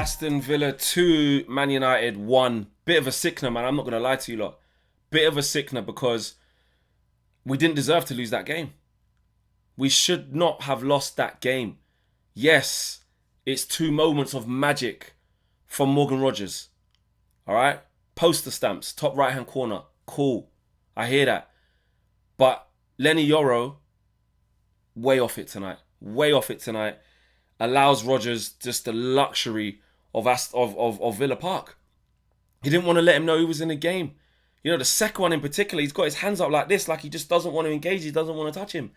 Aston Villa 2, Man United 1. Bit of a sickener, man. I'm not going to lie to you lot. Bit of a sickener because we didn't deserve to lose that game. We should not have lost that game. Yes, it's 2 moments of magic from Morgan Rogers. All right? Poster stamps, top right-hand corner. Cool. I hear that. But Lenny Yoro, way off it tonight. Way off it tonight. Allows Rogers just the luxury of Villa Park. He didn't want to let him know he was in the game. You know, the second one in particular, he's got his hands up like this, like he just doesn't want to engage. He doesn't want to touch him.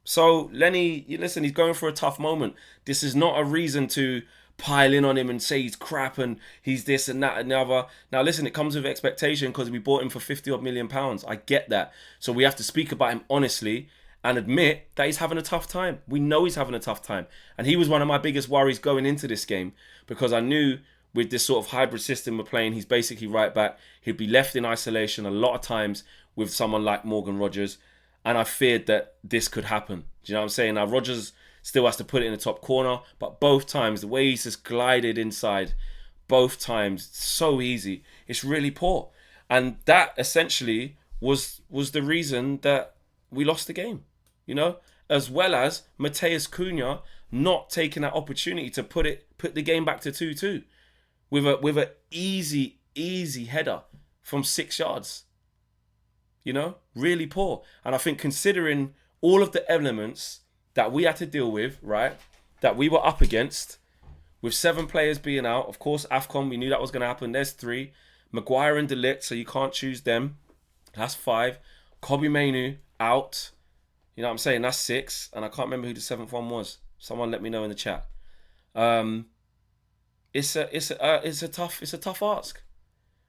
So Lenny, listen, he's going for a tough moment. This is not a reason to pile in on him and say he's crap and he's this and that and the other. Now listen, it comes with expectation because we bought him for 50 odd million pounds. I get that. So we have to speak about him honestly and admit that he's having a tough time. We know he's having a tough time. And he was one of my biggest worries going into this game because I knew with this sort of hybrid system we're playing, he's basically right back. He'd be left in isolation a lot of times with someone like Morgan Rogers. And I feared that this could happen. Do you know what I'm saying? Now, Rogers still has to put it in the top corner. But both times, the way he's just glided inside, both times, so easy. It's really poor. And that essentially was the reason that we lost the game. You know? As well as Mateus Cunha not taking that opportunity to put the game back to 2-2 with an easy header from 6 yards. You know, really poor. And I think considering all of the elements that we had to deal with, right, that we were up against, with 7 players being out, of course, AFCON, we knew that was going to happen. There's 3. Maguire and De Ligt, so you can't choose them. That's 5. Kobe Mainu out. You know what I'm saying? That's 6. And I can't remember who the 7th one was. Someone let me know in the chat. It's a tough ask.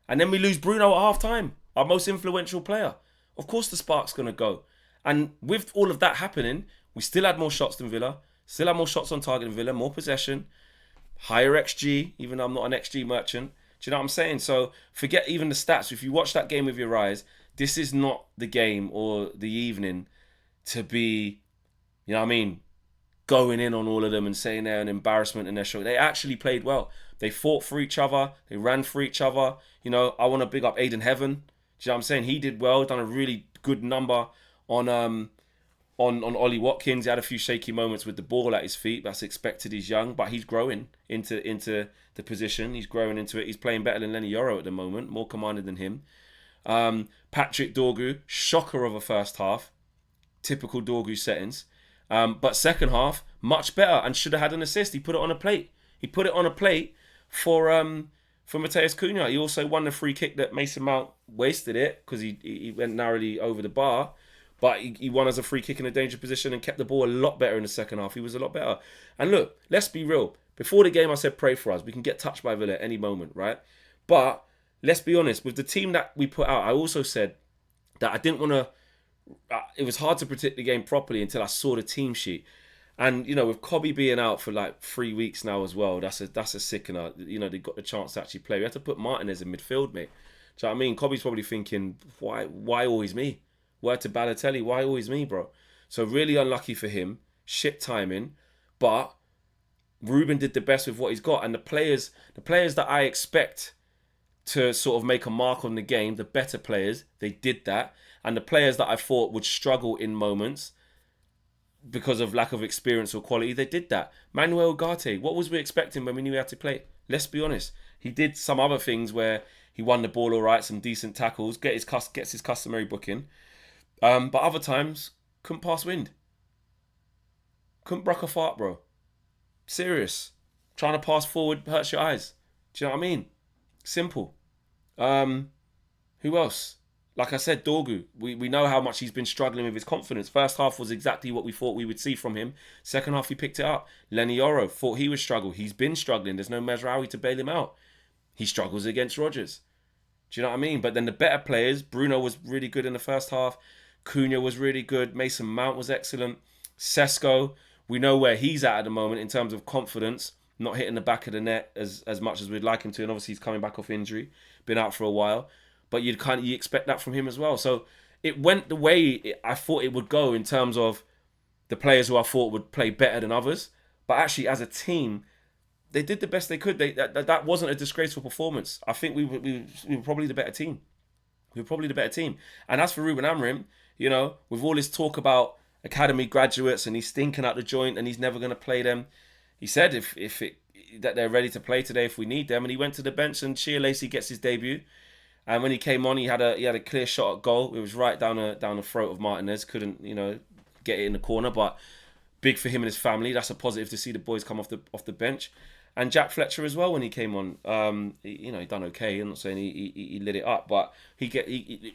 And then we lose Bruno at half time, our most influential player. Of course the spark's going to go. And with all of that happening, we still had more shots than Villa, still had more shots on target than Villa, more possession, higher XG, even though I'm not an XG merchant. Do you know what I'm saying? So forget even the stats. If you watch that game with your eyes, this is not the game or the evening to be, you know what I mean, going in on all of them and saying they're an embarrassment in their show. They actually played well. They fought for each other. They ran for each other. You know, I want to big up Aiden Heaven. Do you know what I'm saying? He did well, done a really good number on Ollie Watkins. He had a few shaky moments with the ball at his feet. That's expected. He's young, but he's growing into the position. He's growing into it. He's playing better than Lenny Yoro at the moment, more commanded than him. Patrick Dorgu, shocker of a first half. Typical Dorgu settings. But second half, much better and should have had an assist. He put it on a plate. He put it on a plate for Mateus Cunha. He also won the free kick that Mason Mount wasted it because he went narrowly over the bar. But he won as a free kick in a dangerous position and kept the ball a lot better in the second half. He was a lot better. And look, let's be real. Before the game, I said pray for us. We can get touched by Villa at any moment, right? But let's be honest. With the team that we put out, I also said that I didn't want to... It was hard to predict the game properly until I saw the team sheet. And, you know, with Kobe being out for like 3 weeks now as well, that's a sickener. You know, they got the chance to actually play. We had to put Martinez in midfield, mate. Do you know what I mean? Kobe's probably thinking, why always me? Word to Balotelli, why always me, bro? So really unlucky for him. Shit timing. But Ruben did the best with what he's got. And the players that I expect to sort of make a mark on the game, the better players, they did that. And the players that I thought would struggle in moments because of lack of experience or quality, they did that. Manuel Ugarte, what was we expecting when we knew he had to play? Let's be honest. He did some other things where he won the ball all right, some decent tackles, gets his customary booking. But other times, couldn't pass wind. Couldn't bruck a fart, bro. Serious. Trying to pass forward hurts your eyes. Do you know what I mean? Simple. Who else? Like I said, Dorgu. We know how much he's been struggling with his confidence. First half was exactly what we thought we would see from him. Second half, he picked it up. Lenny Yoro thought he would struggle. He's been struggling. There's no Mazraoui to bail him out. He struggles against Rodgers. Do you know what I mean? But then the better players, Bruno was really good in the first half. Cunha was really good. Mason Mount was excellent. Sesko, we know where he's at the moment in terms of confidence. Not hitting the back of the net as much as we'd like him to. And obviously he's coming back off injury. Been out for a while. But you expect that from him as well. So it went the way I thought it would go in terms of the players who I thought would play better than others. But actually, as a team, they did the best they could. That wasn't a disgraceful performance. I think we were probably the better team. We were probably the better team. And as for Ruben Amorim, you know, with all this talk about academy graduates and he's stinking out the joint and he's never going to play them, he said that they're ready to play today if we need them. And he went to the bench and Shea Lacey gets his debut. And when he came on, he had a clear shot at goal. It was right down the throat of Martinez. Couldn't, you know, get it in the corner, but big for him and his family. That's a positive to see the boys come off the bench. And Jack Fletcher as well when he came on. He done okay. I'm not saying he lit it up, but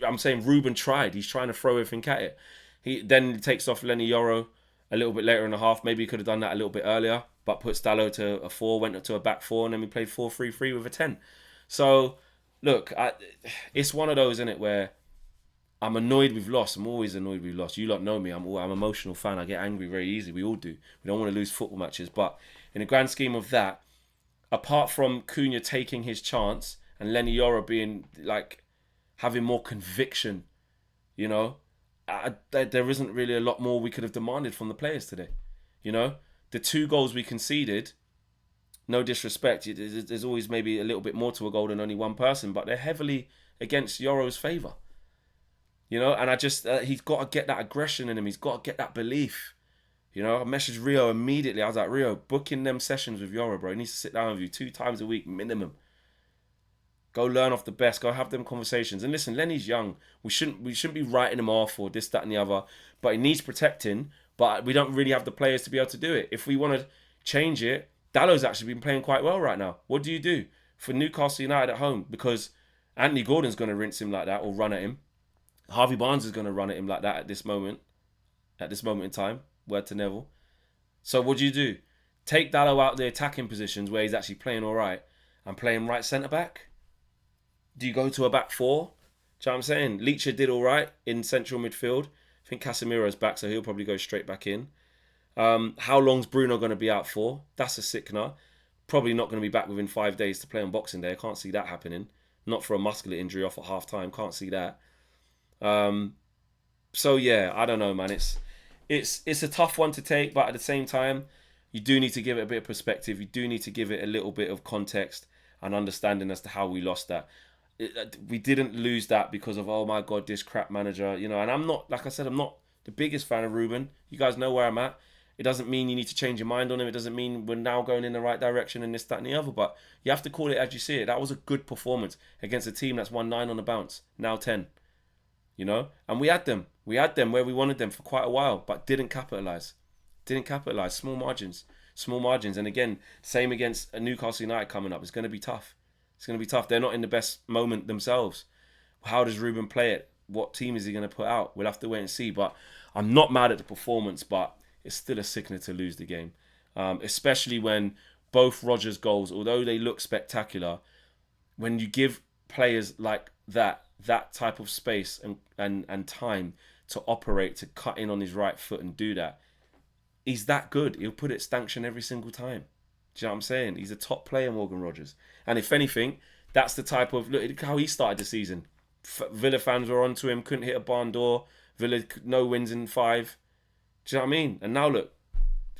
I'm saying Ruben tried. He's trying to throw everything at it. He takes off Lenny Yoro a little bit later in the half. Maybe he could have done that a little bit earlier, but put Stallo to a 4, went to a back 4, and then we played 4-3-3 with a 10. So look, it's one of those, isn't it, where I'm annoyed we've lost. I'm always annoyed we've lost. You lot know me. I'm an emotional fan. I get angry very easy. We all do. We don't want to lose football matches. But in the grand scheme of that, apart from Cunha taking his chance and Lenny Yoro being like having more conviction, you know, there isn't really a lot more we could have demanded from the players today. You know, the 2 goals we conceded, no disrespect, there's always maybe a little bit more to a goal than only one person, but they're heavily against Yoro's favour. You know, and he's got to get that aggression in him. He's got to get that belief. You know, I messaged Rio immediately. I was like, Rio, book in them sessions with Yoro, bro. He needs to sit down with you 2 times a week, minimum. Go learn off the best. Go have them conversations. And listen, Lenny's young. We shouldn't be writing him off or this, that, and the other. But he needs protecting. But we don't really have the players to be able to do it. If we want to change it, Dallow's actually been playing quite well right now. What do you do for Newcastle United at home? Because Anthony Gordon's going to rinse him like that or run at him. Harvey Barnes is going to run at him like that at this moment in time. Word to Neville. So what do? Take Dallo out the attacking positions where he's actually playing all right and play him right centre-back? Do you go to a back 4? Do you know what I'm saying? Leacher did all right in central midfield. I think Casemiro's back, so he'll probably go straight back in. How long's Bruno going to be out for? That's a sickener. Probably not going to be back within 5 days to play on Boxing Day. I can't see that happening. Not for a muscular injury off at half-time. Can't see that. So yeah, I don't know, man. It's a tough one to take, but at the same time, you do need to give it a bit of perspective. You do need to give it a little bit of context and understanding as to how we lost that. We didn't lose that because of, oh my God, this crap manager, you know. And I'm not, like I said, I'm not the biggest fan of Ruben. You guys know where I'm at. It doesn't mean you need to change your mind on him. It doesn't mean we're now going in the right direction and this, that, and the other. But you have to call it as you see it. That was a good performance against a team that's won 9 on the bounce, now 10. You know, and we had them where we wanted them for quite a while, but didn't capitalize. Small margins. And again, same against a Newcastle United coming up. It's going to be tough. They're not in the best moment themselves. How does Ruben play it? What team is he going to put out? We'll have to wait and see. But I'm not mad at the performance, but it's still a sickener to lose the game, especially when both Rodgers' goals, although they look spectacular, when you give players like that type of space and time to operate, to cut in on his right foot and do that, he's that good. He'll put it stanchion every single time. Do you know what I'm saying? He's a top player, Morgan Rodgers. And if anything, that's the type of... Look how he started the season. Villa fans were onto him, couldn't hit a barn door. Villa, no wins in 5. Do you know what I mean? And now look,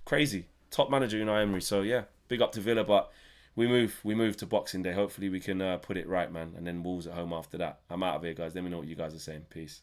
crazy. Top manager, Unai Emery. So yeah, big up to Villa, but... We move to Boxing Day. Hopefully we can put it right, man. And then Wolves at home after that. I'm out of here, guys. Let me know what you guys are saying. Peace.